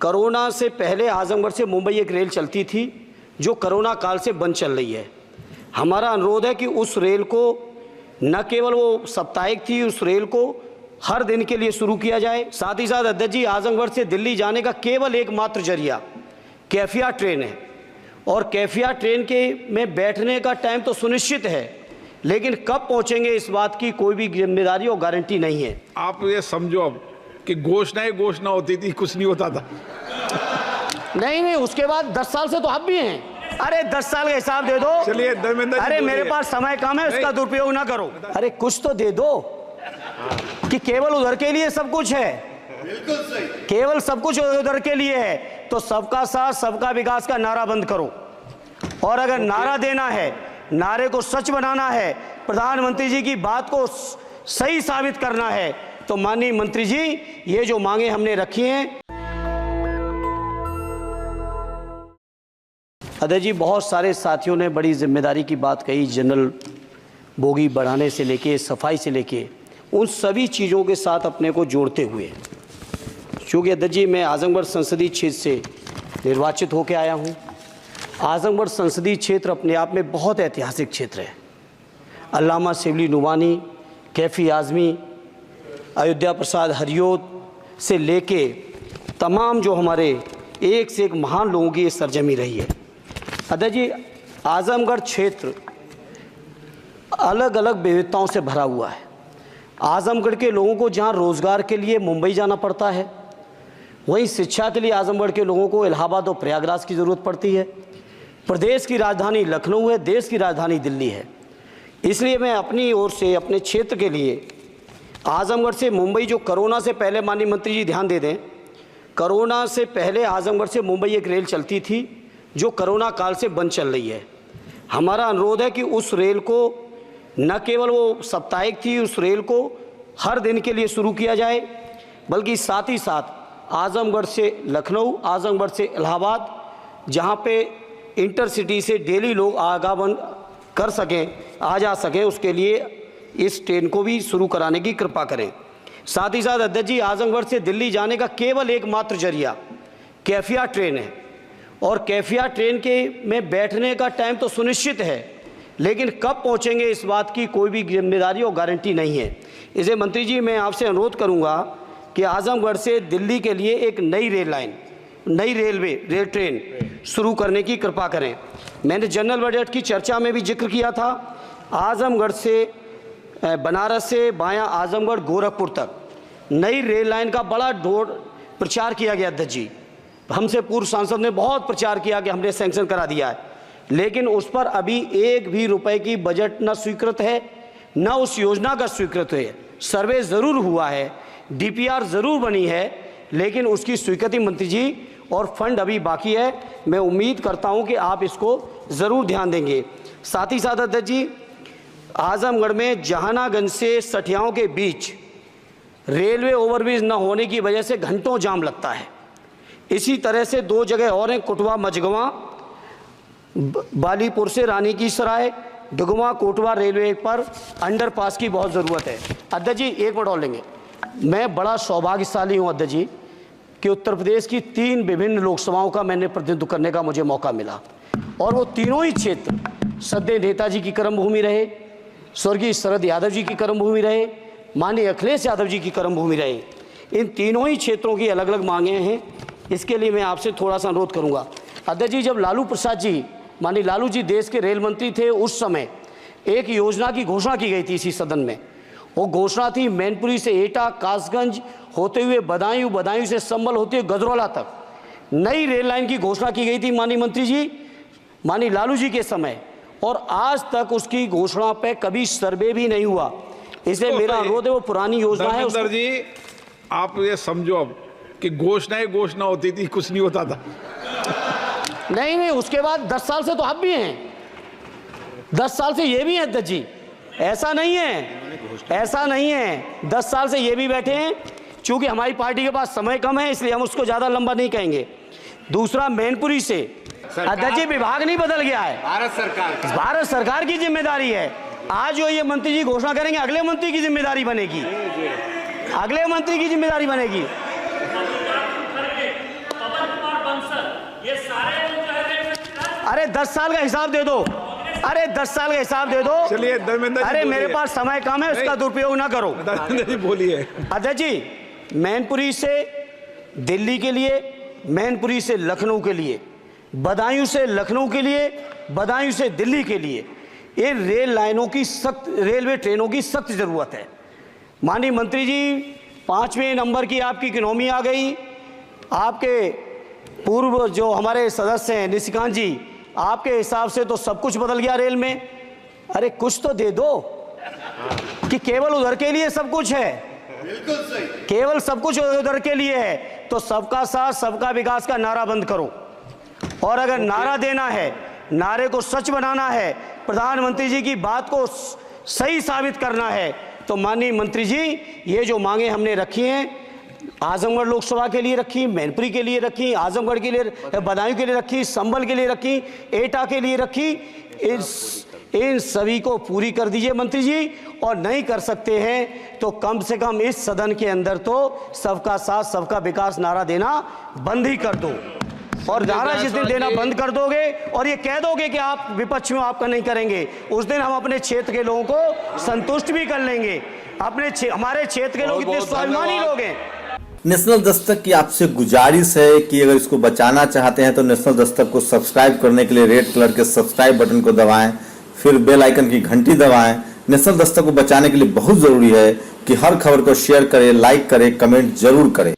Corona से पहले आजमगढ़ से मुंबई एक रेल चलती थी जो कोरोना काल से बंद चल रही है। हमारा अनुरोध है कि उस रेल को न केवल वो साप्ताहिक थी, उस रेल को हर दिन के लिए शुरू किया जाए। साथ ही साथ अध्यक्ष जी, आजमगढ़ से दिल्ली जाने का केवल एकमात्र जरिया कैफिया ट्रेन है और कैफिया ट्रेन के में बैठने का टाइम तो सुनिश्चित है, लेकिन कब पहुंचेंगे इस बात की कोई भी जिम्मेदारी और गारंटी नहीं है। आप ये समझो अब कि घोषणा होती थी, कुछ नहीं होता था। नहीं, उसके बाद 10 साल से तो आप भी हैं। अरे 10 साल का हिसाब दे दो। चलिए धर्मेंद्र, अरे मेरे पास समय कम है, उसका दुरुपयोग ना करो। अरे कुछ तो दे दो कि केवल उधर के लिए सब कुछ है। बिल्कुल सही, केवल सब कुछ उधर के लिए है तो सबका साथ सबका विकास का नारा बंद करो। और अगर नारा देना है, नारे को सच बनाना है, प्रधानमंत्री जी की बात को सही साबित करना है, तो माननीय मंत्री जी ये जो मांगे हमने रखी हैं। अध्यक्ष जी, बहुत सारे साथियों ने बड़ी जिम्मेदारी की बात कही, जनरल बोगी बढ़ाने से लेके सफाई से लेके उन सभी चीज़ों के साथ अपने को जोड़ते हुए, चूँकि अध्यक्ष जी मैं आजमगढ़ संसदीय क्षेत्र से निर्वाचित होकर आया हूँ। आजमगढ़ संसदीय क्षेत्र अपने आप में बहुत ऐतिहासिक क्षेत्र है। अल्लामा शिबली नुमानी, कैफी आज़मी, अयोध्या प्रसाद हरियोत से लेके तमाम जो हमारे एक से एक महान लोगों की ये सरजमी रही है। अध्यक्ष जी, आजमगढ़ क्षेत्र अलग अलग विविधताओं से भरा हुआ है। आजमगढ़ के लोगों को जहाँ रोज़गार के लिए मुंबई जाना पड़ता है, वहीं शिक्षा के लिए आजमगढ़ के लोगों को इलाहाबाद और प्रयागराज की ज़रूरत पड़ती है। प्रदेश की राजधानी लखनऊ है, देश की राजधानी दिल्ली है। इसलिए मैं अपनी ओर से अपने क्षेत्र के लिए आजमगढ़ से मुंबई, जो कोरोना से पहले, माननीय मंत्री जी ध्यान दे दें, कोरोना से पहले आजमगढ़ से मुंबई एक रेल चलती थी जो कोरोना काल से बंद चल रही है। हमारा अनुरोध है कि उस रेल को न केवल वो साप्ताहिक थी, उस रेल को हर दिन के लिए शुरू किया जाए, बल्कि साथ ही साथ आजमगढ़ से लखनऊ, आजमगढ़ से इलाहाबाद, जहाँ पे इंटरसिटी से डेली लोग आवागमन कर सकें, आ जा सकें, उसके लिए इस ट्रेन को भी शुरू कराने की कृपा करें। साथ ही साथ अध्यक्ष जी, आजमगढ़ से दिल्ली जाने का केवल एकमात्र जरिया कैफिया ट्रेन है और कैफिया ट्रेन के में बैठने का टाइम तो सुनिश्चित है, लेकिन कब पहुंचेंगे इस बात की कोई भी जिम्मेदारी और गारंटी नहीं है। इसलिए मंत्री जी मैं आपसे अनुरोध करूंगा कि आजमगढ़ से दिल्ली के लिए एक नई रेल लाइन, नई रेल ट्रेन शुरू करने की कृपा करें। मैंने जनरल बजट की चर्चा में भी जिक्र किया था, आजमगढ़ से बनारस से बायां आजमगढ़ गोरखपुर तक नई रेल लाइन का बड़ा प्रचार किया गया। अध्यक्ष जी, हमसे पूर्व सांसद ने बहुत प्रचार किया कि हमने सैंक्शन करा दिया है, लेकिन उस पर अभी एक भी रुपए की बजट न स्वीकृत है, न उस योजना का स्वीकृत है। सर्वे ज़रूर हुआ है, डीपीआर ज़रूर बनी है, लेकिन उसकी स्वीकृति मंत्री जी और फंड अभी बाकी है। मैं उम्मीद करता हूं कि आप इसको ज़रूर ध्यान देंगे। साथ ही साथ अध्यक्ष जी, आजमगढ़ में जहानागंज से सठियाओं के बीच रेलवे ओवरब्रिज न होने की वजह से घंटों जाम लगता है। इसी तरह से 2 जगह और हैं, कुटवा मझगवा, बालीपुर से रानी की सराय, डुगवा कोटवा रेलवे पर अंडरपास की बहुत ज़रूरत है। अध्यक्ष जी 1 मिनट और लेंगे। मैं बड़ा सौभाग्यशाली हूँ अध्यक्ष जी कि उत्तर प्रदेश की 3 विभिन्न लोकसभाओं का मैंने प्रतिनिधित्व करने का मुझे मौका मिला, और वो तीनों ही क्षेत्र सदैव नेताजी की कर्मभूमि रहे, स्वर्गीय शरद यादव जी की कर्मभूमि रहे, माननीय अखिलेश यादव जी की कर्मभूमि रहे। इन तीनों ही क्षेत्रों की अलग अलग मांगें हैं। इसके लिए मैं आपसे थोड़ा सा अनुरोध करूंगा। अध्यक्ष जी, जब लालू प्रसाद जी, माननीय लालू जी देश के रेल मंत्री थे, उस समय एक योजना की घोषणा की गई थी इसी सदन में। वो घोषणा थी मैनपुरी से एटा, कासगंज होते हुए बदायूं, बदायूं से संभल होते हुए गजरौला तक नई रेल लाइन की घोषणा की गई थी माननीय मंत्री जी, माननीय लालू जी के समय, और आज तक उसकी घोषणा पे कभी सर्वे भी नहीं हुआ। इसलिए मेरा अनुरोध है, वो पुरानी योजना है। सर जी, आप ये समझो अब कि घोषणा होती थी, कुछ नहीं होता था। नहीं, उसके बाद 10 साल से तो आप भी हैं, 10 साल से ये भी हैं अध्यक्ष जी। ऐसा नहीं है 10 साल से ये भी बैठे हैं। चूंकि हमारी पार्टी के पास समय कम है, इसलिए हम उसको ज़्यादा लंबा नहीं कहेंगे। दूसरा, मैनपुरी से अध्यक्ष जी विभाग नहीं बदल गया है, भारत सरकार की जिम्मेदारी है। आज जो ये मंत्री जी घोषणा करेंगे, अगले मंत्री की जिम्मेदारी बनेगी, अगले मंत्री की जिम्मेदारी बनेगी। अरे 10 साल का हिसाब दे दो, अरे 10 साल का हिसाब दे दो। चलिए धर्मेंद्र जी अरे मेरे बोलिए। पास समय कम है, उसका दुरुपयोग ना करो। धर्मेंद्र जी बोलिए। अध्यक्ष जी, मैनपुरी से दिल्ली के लिए, मैनपुरी से लखनऊ के लिए, बदायूं से लखनऊ के लिए, बदायूं से दिल्ली के लिए इन रेल लाइनों की सख्त, रेलवे ट्रेनों की सख्त ज़रूरत है। माननीय मंत्री जी, 5वें नंबर की आपकी इकोनॉमी आ गई। आपके पूर्व जो हमारे सदस्य हैं निशिकांत जी, आपके हिसाब से तो सब कुछ बदल गया रेल में। अरे कुछ तो दे दो कि केवल उधर के लिए सब कुछ है, बिल्कुल सही, केवल सब कुछ उधर के लिए है। तो सबका साथ सबका विकास का नारा बंद करो, और अगर नारा देना है, नारे को सच बनाना है, प्रधानमंत्री जी की बात को सही साबित करना है, तो माननीय मंत्री जी ये जो मांगे हमने रखी हैं, आजमगढ़ लोकसभा के लिए रखी, मैनपुरी के लिए रखी, आजमगढ़ के लिए, बदायूं के लिए रखी, संभल के लिए रखी, एटा के लिए रखी, इन सभी को पूरी कर दीजिए मंत्री जी। और नहीं कर सकते हैं तो कम से कम इस सदन के अंदर तो सबका साथ सबका विकास नारा देना बंद ही कर दो। और नारा जिस दिन देना बंद कर दोगे और ये कह दोगे कि आप विपक्ष में आपका नहीं करेंगे, उस दिन हम अपने क्षेत्र के लोगों को संतुष्ट भी कर लेंगे। हमारे क्षेत्र के लोग इतने स्वाभिमानी लोग हैं। नेशनल दस्तक की आपसे गुजारिश है कि अगर इसको बचाना चाहते हैं तो नेशनल दस्तक को सब्सक्राइब करने के लिए रेड कलर के सब्सक्राइब बटन को दबाएं, फिर बेल आइकन की घंटी दबाएं। नेशनल दस्तक को बचाने के लिए बहुत जरूरी है कि हर खबर को शेयर करें, लाइक करें, कमेंट जरूर करें।